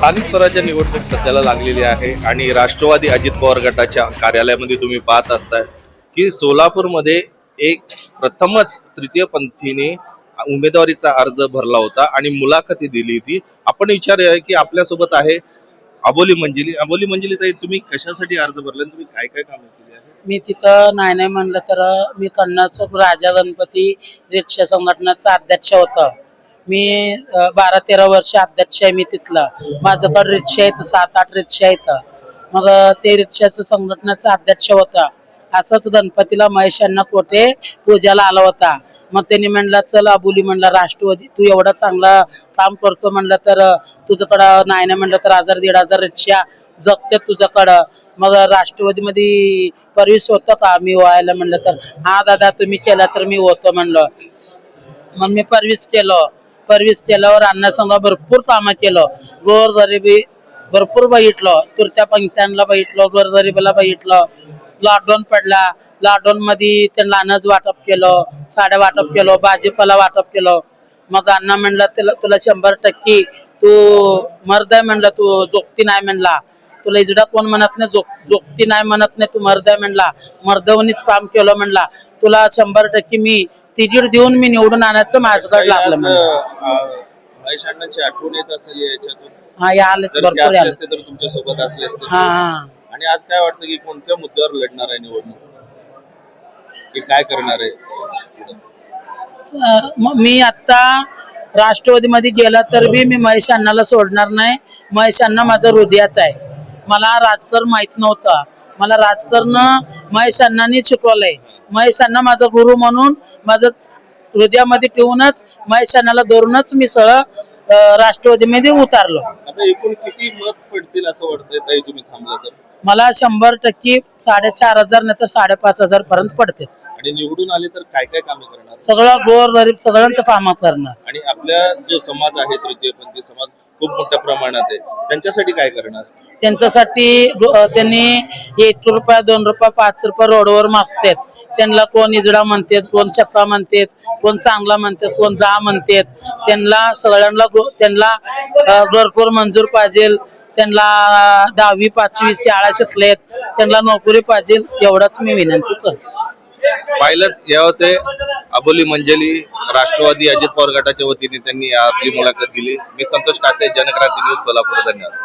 स्थानिक स्वराज्य निवडणूक सध्याला लागलेली आहे आणि राष्ट्रवादी अजित पवार गटाच्या कार्यालयामध्ये तुम्ही पाहत असताय की सोलापूरमध्ये एक प्रथमच तृतीयपंथीने उमेदवारीचा अर्ज भरला होता आणि मुलाखती दिली होती. आपण विचारूया की आपल्यासोबत आहे अबोली मंजिली ताई, तुम्ही कशासाठी अर्ज भरला आणि तुम्ही काय काय कामं केली आहे? मी तिथं नाही म्हणलं तर मी कन्नडचौक राजा गणपती रिक्षा संघटनेचा अध्यक्ष होतो. मी 12-13 वर्ष अध्यक्ष आहे मी तिथलं. माझ्याकडे रिक्षा आहेत 7-8 रिक्षा आहेत. मग ते रिक्षाचं संघटनेचा अध्यक्ष होता. असंच गणपतीला महेश अण्णा कोठे पूजाला आला होता. मग त्यांनी म्हणला चल अबोली म्हणला राष्ट्रवादी तू एवढं चांगलं काम करतो म्हणलं तर तुझ्याकडं नाही म्हणलं तर 1000-1500 रिक्षा जगते तुझ्याकडं. मग राष्ट्रवादीमध्ये परवीस होतं का मी व्हायला म्हणलं तर हा दादा तुम्ही केला तर मी होतो म्हणलं. मग मी परवीस केल्यावर अण्णासंघ भरपूर कामं केलं. गोरगरिबी भरपूर बघितलं, तुरच्या पंक्त्यांना बघितलं, गोरगरिबीला बघितलं. लॉकडाऊन पडला, लॉकडाऊन मध्ये त्यांना अनाज वाटप केलं, साड्या वाटप केलं, भाजीपाला वाटप केलं. मग अण्णा म्हणला तुला 100% तू मर्द आहे म्हणला, तू जोगती नाही म्हणला. तुला इजडा कोण म्हणत नाही, जोगती नाही म्हणत नाही, तू मर्द आहे म्हणला. मर्दवणीच काम केलं म्हणला. तुला 100% मी तिकीट देऊन मी निवडून आणायचं माझ्याकडे लागलं म्हणलं. महेश अण्णांची आठवण येत असेल याच्यातून? हा या आले भरपूर आले. तर तुमच्या सोबत असले असते. हा आणि आज काय वाटतं की कोणत्या मुद्द्यावर लढणार आहे निवडणूक, की काय करणार आहे? मी आता राष्ट्रवादीमध्ये गेला तर बी मी महेश अण्णाला सोडणार नाही. महेश अण्णा माझं हृदयात आहे. मला राजकारण माहित नव्हतं, मला राजकारण महेश अण्णांनी शिकवलंय. महेश अण्णा माझा गुरु म्हणून माझं हृदयामध्ये ठेवूनच महेश अण्णाला धरूनच मी सगळं राष्ट्रवादीमध्ये उतारलो. आता एकूण किती मत पडतील असं वाटतंय ताई तुम्ही थांबला तर? मला 100% 4500 नाही तर 5500 पर्यंत पडते. आणि निवडून आले तर काय काय कामे करणार? सगळं गोर गरीब सगळ्यांचं काम करणार. आणि आपल्या जो समाज आहे तृतीयपंथी समाज खूप मोठ्या प्रमाणात आहे, त्यांच्यासाठी काय करणार? त्यांच्यासाठी त्यांनी 1 रुपया 2 रुपया 5 रुपये रोडवर मागतात. त्यांना कोण इजडा म्हणतात, कोण चक्का म्हणतात, कोण चांगला म्हणतात, कोण जा म्हणतात. त्यांना सगळ्यांना त्यांना घरकुल मंजूर पाहिजे, त्यांना 10वी 5वी शाळा शिकलेत, त्यांना नोकरी पाहिजे, एवढंच मी विनंती करतो. पाहिलं या होते अबोली मंजिली, राष्ट्रवादी अजित पवार गटाच्या वतीने त्यांनी आपली मुलाखत दिली. मी संतोष कासे, जनक्रांती न्यूज, सोलापूर. धन्यवाद.